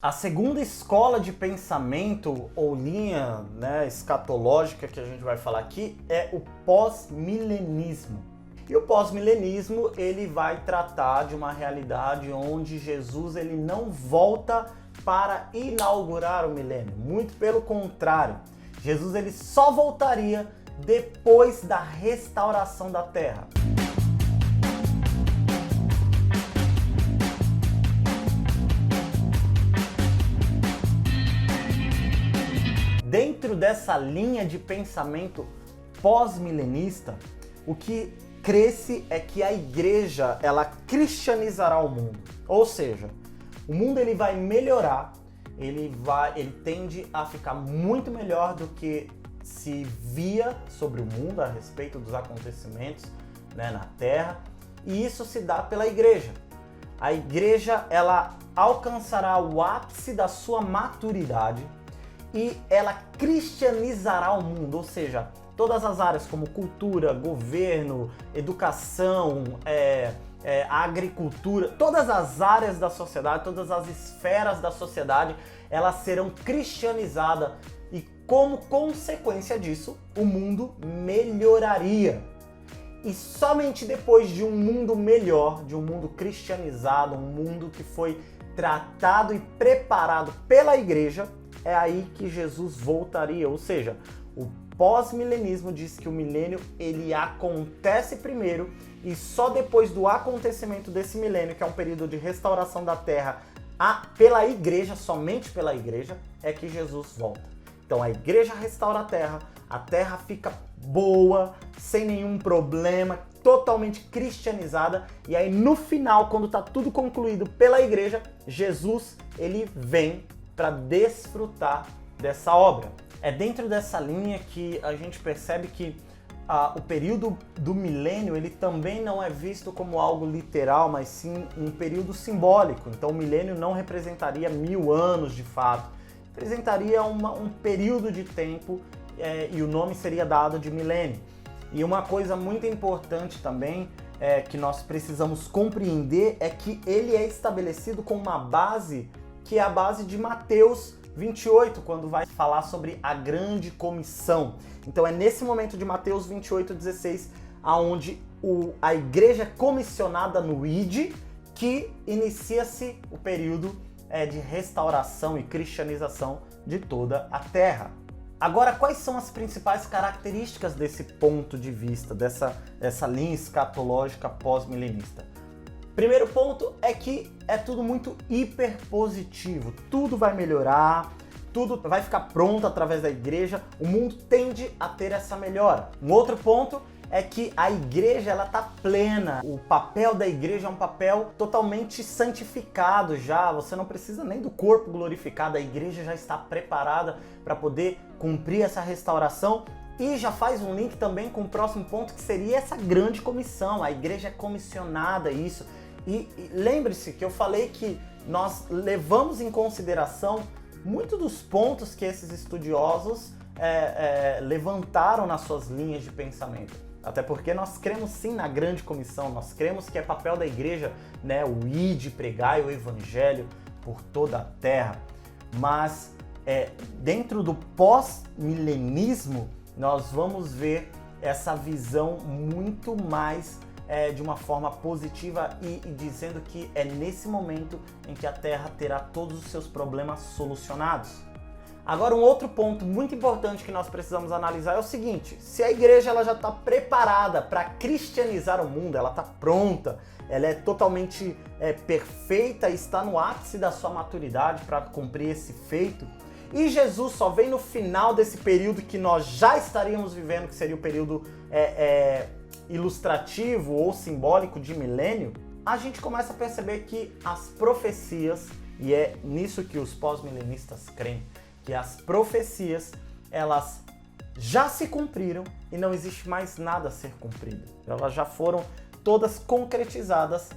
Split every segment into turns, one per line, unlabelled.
A segunda escola de pensamento ou linha, escatológica que a gente vai falar aqui é o pós-milenismo. E o pós-milenismo ele vai tratar de uma realidade onde Jesus ele não volta para inaugurar o milênio. Muito pelo contrário, Jesus ele só voltaria depois da restauração da terra. Dentro dessa linha de pensamento pós-milenista, o que cresce é que a igreja ela cristianizará o mundo. Ou seja, o mundo ele vai melhorar, ele tende a ficar muito melhor do que se via sobre o mundo a respeito dos acontecimentos, na Terra, e isso se dá pela igreja. A igreja ela alcançará o ápice da sua maturidade e ela cristianizará o mundo, ou seja, todas as áreas como cultura, governo, educação, agricultura, todas as áreas da sociedade, todas as esferas da sociedade, elas serão cristianizadas e como consequência disso, o mundo melhoraria. E somente depois de um mundo melhor, de um mundo cristianizado, um mundo que foi tratado e preparado pela igreja, é aí que Jesus voltaria, ou seja, o pós-milenismo diz que o milênio ele acontece primeiro e só depois do acontecimento desse milênio, que é um período de restauração da terra pela igreja, somente pela igreja, é que Jesus volta. Então a igreja restaura a terra fica boa, sem nenhum problema, totalmente cristianizada, e aí no final, quando está tudo concluído pela igreja, Jesus ele vem para desfrutar dessa obra. É dentro dessa linha que a gente percebe que o período do milênio ele também não é visto como algo literal, mas sim um período simbólico. Então o milênio não representaria 1000 anos de fato, representaria um período de tempo e o nome seria dado de milênio. E uma coisa muito importante também que nós precisamos compreender é que ele é estabelecido com uma base que é a base de Mateus 28, quando vai falar sobre a grande comissão. Então é nesse momento de Mateus 28, 16, aonde a igreja é comissionada no ID, que inicia-se o período de restauração e cristianização de toda a terra. Agora, quais são as principais características desse ponto de vista, dessa linha escatológica pós-milenista? Primeiro ponto é que é tudo muito hiper positivo, tudo vai melhorar, tudo vai ficar pronto através da igreja, o mundo tende a ter essa melhora. Um outro ponto é que a igreja ela tá plena, o papel da igreja é um papel totalmente santificado já, você não precisa nem do corpo glorificado, a igreja já está preparada para poder cumprir essa restauração. E já faz um link também com o próximo ponto, que seria essa grande comissão, a igreja é comissionada a isso. E lembre-se que eu falei que nós levamos em consideração muito dos pontos que esses estudiosos levantaram nas suas linhas de pensamento. Até porque nós cremos sim na grande comissão, nós cremos que é papel da igreja, o ide, pregai o evangelho por toda a terra. Mas dentro do pós-milenismo, nós vamos ver essa visão muito mais de uma forma positiva e dizendo que é nesse momento em que a Terra terá todos os seus problemas solucionados. Agora, um outro ponto muito importante que nós precisamos analisar é o seguinte: se a igreja ela já está preparada para cristianizar o mundo, ela está pronta, ela é totalmente perfeita, está no ápice da sua maturidade para cumprir esse feito, e Jesus só vem no final desse período que nós já estaríamos vivendo, que seria o período ilustrativo ou simbólico de milênio, a gente começa a perceber que as profecias, e é nisso que os pós-milenistas creem, que as profecias, elas já se cumpriram e não existe mais nada a ser cumprido. Elas já foram todas concretizadas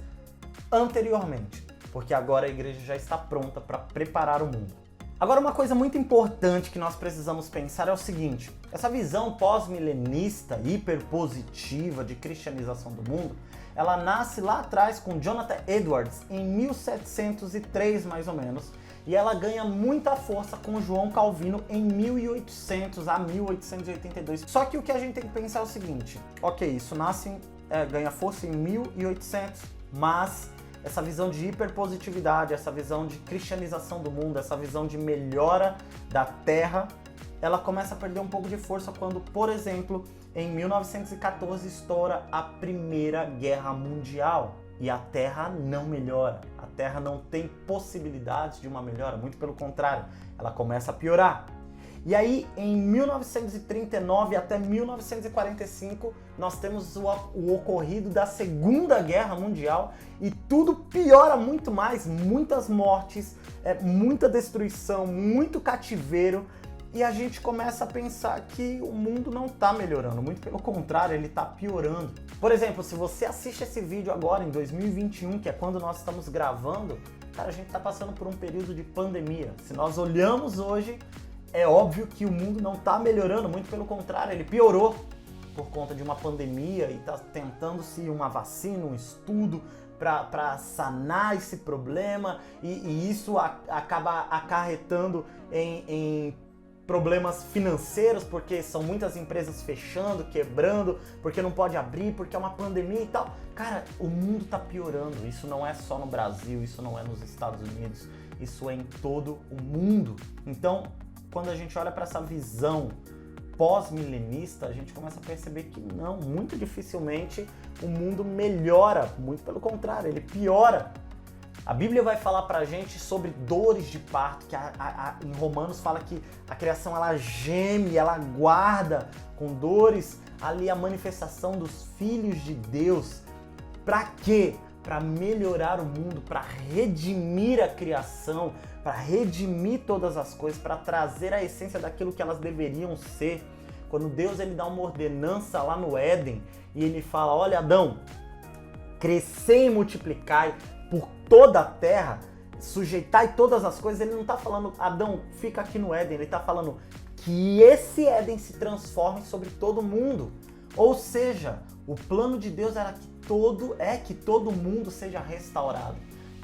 anteriormente, porque agora a igreja já está pronta para preparar o mundo. Agora, uma coisa muito importante que nós precisamos pensar é o seguinte: essa visão pós-milenista, hiperpositiva de cristianização do mundo, ela nasce lá atrás com Jonathan Edwards, em 1703 mais ou menos, e ela ganha muita força com João Calvino em 1800 a 1882. Só que o que a gente tem que pensar é o seguinte, ok, isso ganha força em 1800, mas essa visão de hiperpositividade, essa visão de cristianização do mundo, essa visão de melhora da Terra, ela começa a perder um pouco de força quando, por exemplo, em 1914 estoura a Primeira Guerra Mundial e a Terra não melhora. A Terra não tem possibilidades de uma melhora, muito pelo contrário, ela começa a piorar. E aí, em 1939 até 1945, nós temos o ocorrido da Segunda Guerra Mundial e tudo piora muito mais, muitas mortes, muita destruição, muito cativeiro, e a gente começa a pensar que o mundo não está melhorando, muito pelo contrário, ele está piorando. Por exemplo, se você assiste esse vídeo agora em 2021, que é quando nós estamos gravando, cara, a gente está passando por um período de pandemia. Se nós olhamos hoje, é óbvio que o mundo não está melhorando, muito pelo contrário, ele piorou por conta de uma pandemia e está tentando-se uma vacina, um estudo para sanar esse problema e isso acaba acarretando em problemas financeiros, porque são muitas empresas fechando, quebrando, porque não pode abrir, porque é uma pandemia e tal. Cara, o mundo está piorando, isso não é só no Brasil, isso não é nos Estados Unidos, isso é em todo o mundo. Então, quando a gente olha para essa visão pós-milenista, a gente começa a perceber que não, muito dificilmente o mundo melhora, muito pelo contrário, ele piora. A Bíblia vai falar pra gente sobre dores de parto, que em Romanos fala que a criação ela geme, ela aguarda com dores ali a manifestação dos filhos de Deus. Pra quê? Para melhorar o mundo, para redimir a criação, para redimir todas as coisas, para trazer a essência daquilo que elas deveriam ser. Quando Deus ele dá uma ordenança lá no Éden e ele fala, olha Adão, crescei e multiplicai por toda a terra, sujeitai todas as coisas, ele não está falando, Adão, fica aqui no Éden, ele está falando que esse Éden se transforme sobre todo mundo. Ou seja, o plano de Deus era que todo mundo seja restaurado.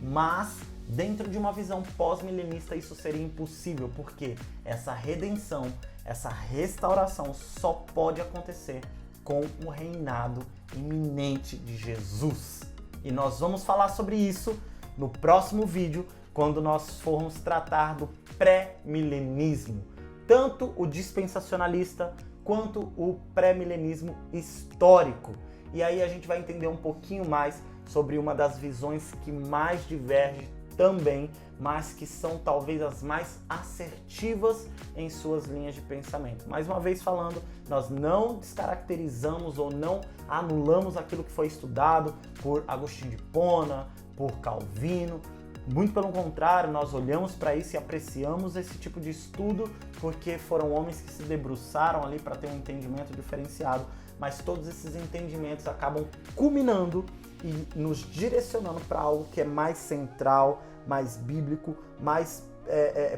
Mas, dentro de uma visão pós-milenista, isso seria impossível, porque essa redenção, essa restauração só pode acontecer com o reinado iminente de Jesus. E nós vamos falar sobre isso no próximo vídeo, quando nós formos tratar do pré-milenismo. Tanto o dispensacionalista quanto o pré-milenismo histórico. E aí a gente vai entender um pouquinho mais sobre uma das visões que mais diverge também, mas que são talvez as mais assertivas em suas linhas de pensamento. Mais uma vez falando, nós não descaracterizamos ou não anulamos aquilo que foi estudado por Agostinho de Hipona, por Calvino. Muito pelo contrário, nós olhamos para isso e apreciamos esse tipo de estudo porque foram homens que se debruçaram ali para ter um entendimento diferenciado, mas todos esses entendimentos acabam culminando e nos direcionando para algo que é mais central, mais bíblico, mais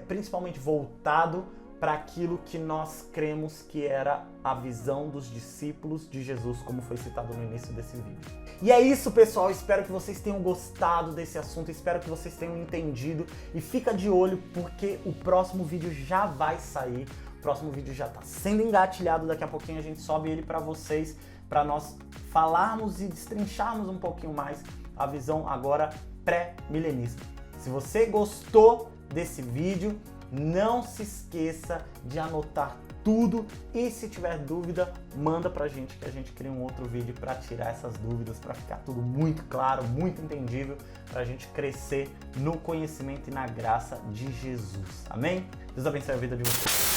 principalmente voltado para aquilo que nós cremos que era a visão dos discípulos de Jesus, como foi citado no início desse vídeo. E é isso, pessoal, espero que vocês tenham gostado desse assunto, espero que vocês tenham entendido e fica de olho porque o próximo vídeo já vai sair, o próximo vídeo já está sendo engatilhado, daqui a pouquinho a gente sobe ele para vocês, para nós falarmos e destrincharmos um pouquinho mais a visão agora pré-milenista. Se você gostou desse vídeo, não se esqueça de anotar tudo e se tiver dúvida, manda pra gente que a gente cria um outro vídeo para tirar essas dúvidas, para ficar tudo muito claro, muito entendível, pra gente crescer no conhecimento e na graça de Jesus. Amém? Deus abençoe a vida de vocês.